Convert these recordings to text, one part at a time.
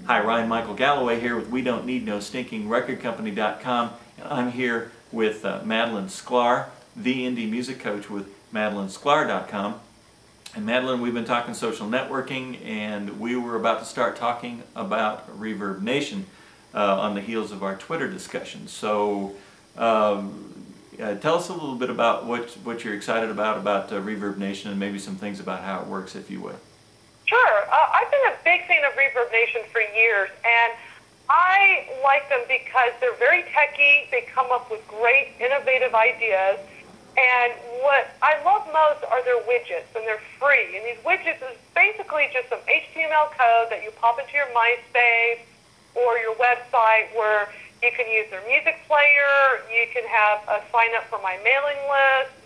Hi, Ryan Michael Galloway here with WeDon'tNeedNoStinkingRecordCompany.com, and I'm here with Madalyn Sklar, the indie music coach with MadalynSklar.com. And Madalyn, we've been talking social networking, and we were about to start talking about ReverbNation on the heels of our Twitter discussion. So tell us a little bit about what you're excited about ReverbNation, and maybe some things about how it works, if you would. Sure. I've been a big fan of ReverbNation for years, and I like them because they're very techy. They come up with great, innovative ideas, and what I love most are their widgets, and they're free. And these widgets is basically just some HTML code that you pop into your MySpace or your website, where you can use their music player, you can have a sign up for my mailing list,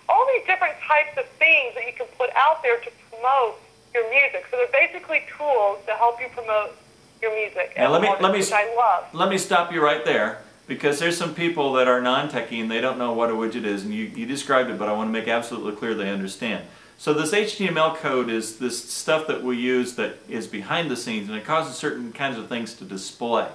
all these different types of things that you can put out there to promote your music. So they're basically tools to help you promote your music. Now which I love. Let me stop you right there, because there's some people that are non-techie and they don't know what a widget is, and you described it, but I want to make absolutely clear they understand. So this HTML code is this stuff that we use that is behind the scenes, and it causes certain kinds of things to display.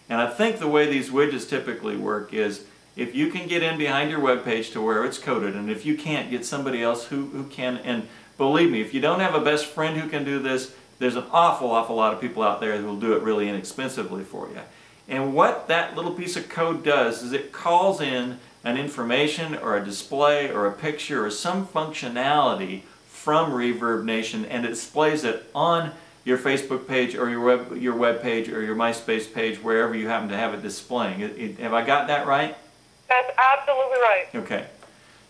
And I think the way these widgets typically work is, if you can get in behind your web page to where it's coded, and if you can't, get somebody else who can. And believe me, if you don't have a best friend who can do this, there's an awful lot of people out there who will do it really inexpensively for you. And what that little piece of code does is it calls in an information or a display or a picture or some functionality from ReverbNation, and it displays it on your Facebook page or your web page or your MySpace page, wherever you happen to have it displaying. Have I got that right? That's absolutely right. Okay.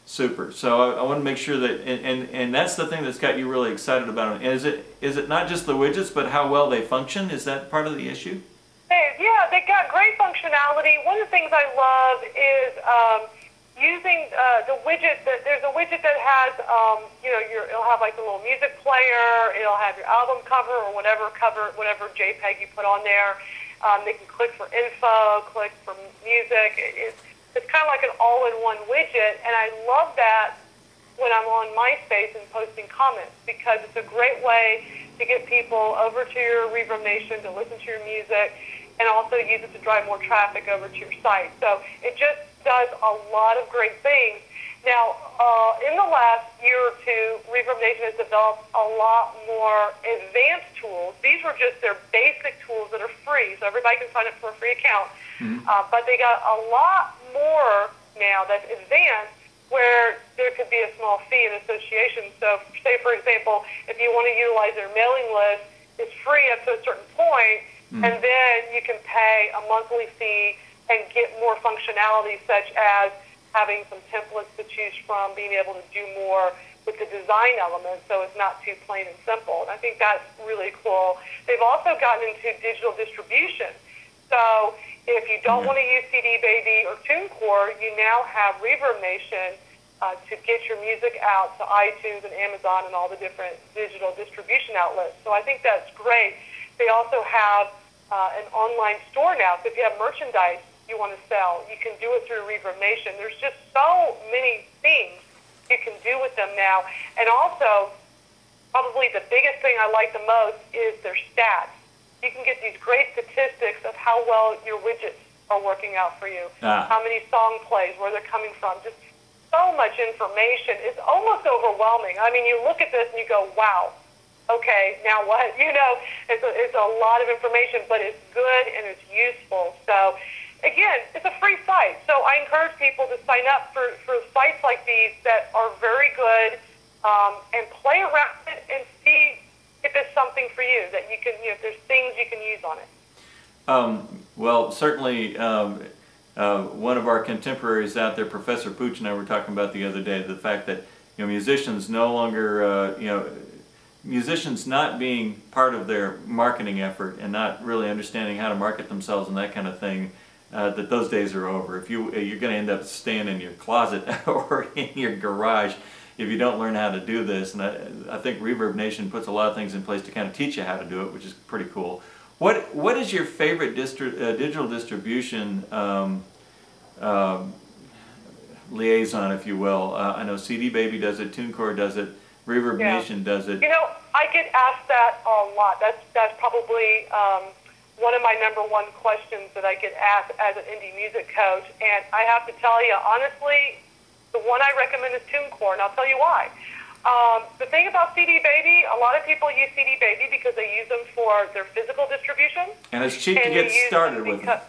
Super. So I want to make sure that, and that's the thing that's got you really excited about it. Is it not just the widgets, but how well they function? Is that part of the issue? Yeah, they got great functionality. One of the things I love is using the widget. There's a widget that has, it'll have like a little music player. It'll have your album cover or whatever JPEG you put on there. They can click for info, click for music. It's kind of like an all-in-one widget, and I love that when I'm on MySpace and posting comments, because it's a great way to get people over to your ReverbNation to listen to your music, and also use it to drive more traffic over to your site. So it just does a lot of great things. Now, in the last year or two, ReverbNation has developed a lot more advanced tools. These were just their basic tools that are free, so everybody can sign up for a free account. But they got a lot more now that's advanced, where there could be a small fee in association. So, say for example, if you want to utilize their mailing list, it's free up to a certain point, and then you can pay a monthly fee and get more functionality, such as having some templates to choose from, being able to do more with the design elements, so it's not too plain and simple. And I think that's really cool. They've also gotten into digital distribution. So if you don't want to use CD Baby or TuneCore, you now have ReverbNation to get your music out to iTunes and Amazon and all the different digital distribution outlets. So I think that's great. They also have an online store now. So if you have merchandise you want to sell, you can do it through ReverbNation. There's just so many things you can do with them now. And also, probably the biggest thing I like the most is their stats. You can get these great statistics of how well your widgets are working out for you, how many song plays, where they're coming from, just so much information. It's almost overwhelming. I mean, you look at this and you go, wow, okay, now what? It's a lot of information, but it's good and it's useful. So, again, it's a free site. So I encourage people to sign up for sites like these that are very good, and play around it and see if it's something for you that you can, if there's things you can use on it. Well, certainly one of our contemporaries out there, Professor Pooch, and I were talking about the other day, the fact that musicians no longer, musicians not being part of their marketing effort and not really understanding how to market themselves and that kind of thing, that those days are over. If you're going to end up staying in your closet or in your garage if you don't learn how to do this. And I think ReverbNation puts a lot of things in place to kind of teach you how to do it, which is pretty cool. What is your favorite digital distribution liaison, if you will? I know CD Baby does it, TuneCore does it. ReverbNation does it. You know, I get asked that a lot. That's probably one of my #1 questions that I get asked as an indie music coach. And I have to tell you, honestly, the one I recommend is TuneCore, and I'll tell you why. The thing about CD Baby, a lot of people use CD Baby because they use them for their physical distribution. And it's cheap to get started with them.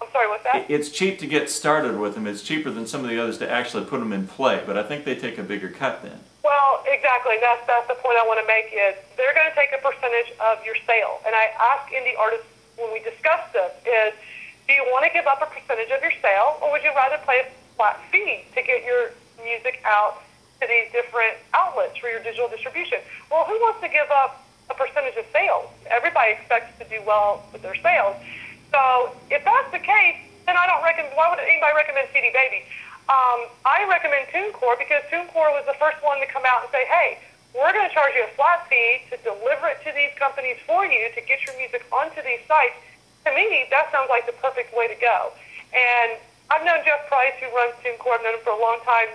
I'm sorry, what's that? It's cheap to get started with them. It's cheaper than some of the others to actually put them in play, but I think they take a bigger cut then. Well, exactly. That's the point I want to make is they're going to take a percentage of your sale. And I ask indie artists when we discuss this is, do you want to give up a percentage of your sale, or would you rather pay a flat fee to get your music out to these different outlets for your digital distribution? Well, who wants to give up a percentage of sales? Everybody expects to do well with their sales. So if that's the case, then I don't recommend. Why would anybody recommend CD Baby? I recommend TuneCore because TuneCore was the first one to come out and say, hey, we're going to charge you a flat fee to deliver it to these companies for you to get your music onto these sites. To me, that sounds like the perfect way to go. And I've known Jeff Price, who runs TuneCore. I've known him for a long time.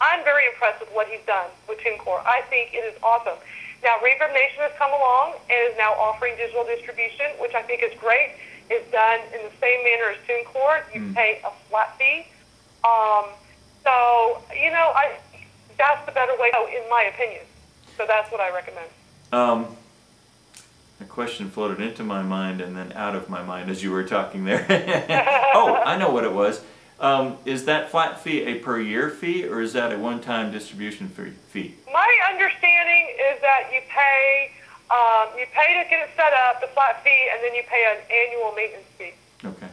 I'm very impressed with what he's done with TuneCore. I think it is awesome. Now, ReverbNation has come along and is now offering digital distribution, which I think is great. It's done in the same manner as TuneCore. You pay a flat fee. So, you know, that's the better way to go, in my opinion. So that's what I recommend. A question floated into my mind and then out of my mind as you were talking there. Oh, I know what it was. Is that flat fee a per year fee, or is that a one-time distribution fee? My understanding is that you pay to get it set up, the flat fee, and then you pay an annual maintenance fee. Okay.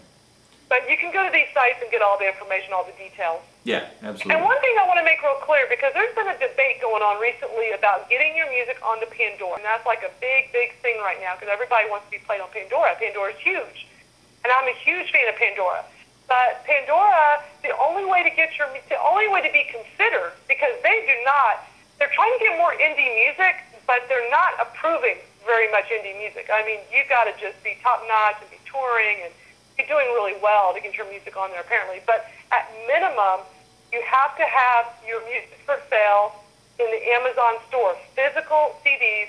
But you can go to these sites and get all the information, all the details. Yeah, absolutely. And one thing I want to make real clear, because there's been a debate going on recently about getting your music onto Pandora. And that's like a big, big thing right now, because everybody wants to be played on Pandora. Pandora's huge. And I'm a huge fan of Pandora. But Pandora, the only way to be considered, because they're trying to get more indie music, but they're not approving very much indie music. I mean, you got to just be top-notch and be touring and be doing really well to get your music on there, apparently. But at minimum, you have to have your music for sale in the Amazon store. Physical CDs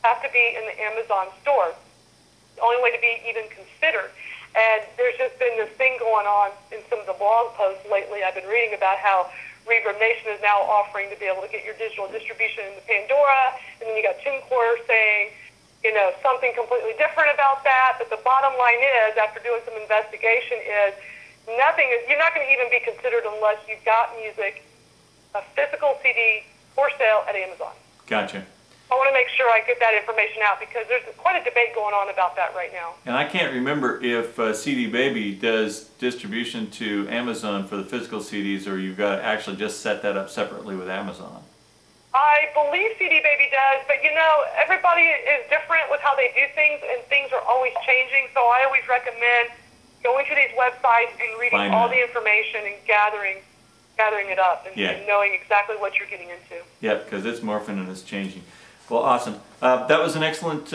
have to be in the Amazon store. The only way to be even considered. And there's just been this thing going on in some of the blog posts lately. I've been reading about how ReverbNation is now offering to be able to get your digital distribution into Pandora, and then you got TuneCore saying, you know, something completely different about that. But the bottom line is, after doing some investigation, is you're not going to even be considered unless you've got music, a physical CD for sale at Amazon. Gotcha. I want to make sure I get that information out because there's quite a debate going on about that right now. And I can't remember if CD Baby does distribution to Amazon for the physical CDs, or you've got to actually just set that up separately with Amazon. I believe CD Baby does, but you know, everybody is different with how they do things, and things are always changing, so I always recommend going to these websites and reading all the information and gathering it up and knowing exactly what you're getting into. Yeah, because it's morphing and it's changing. Well, awesome. That was an excellent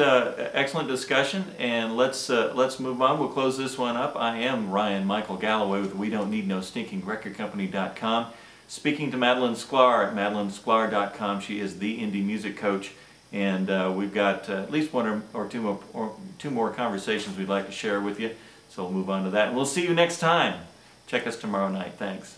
discussion, and let's move on. We'll close this one up. I am Ryan Michael Galloway with WeDon'tNeedNoStinkingRecordCompany.com, speaking to Madalyn Sklar at MadalynSklar.com. She is the indie music coach, and we've got at least one or two more conversations we'd like to share with you. So we'll move on to that, and we'll see you next time. Check us tomorrow night. Thanks.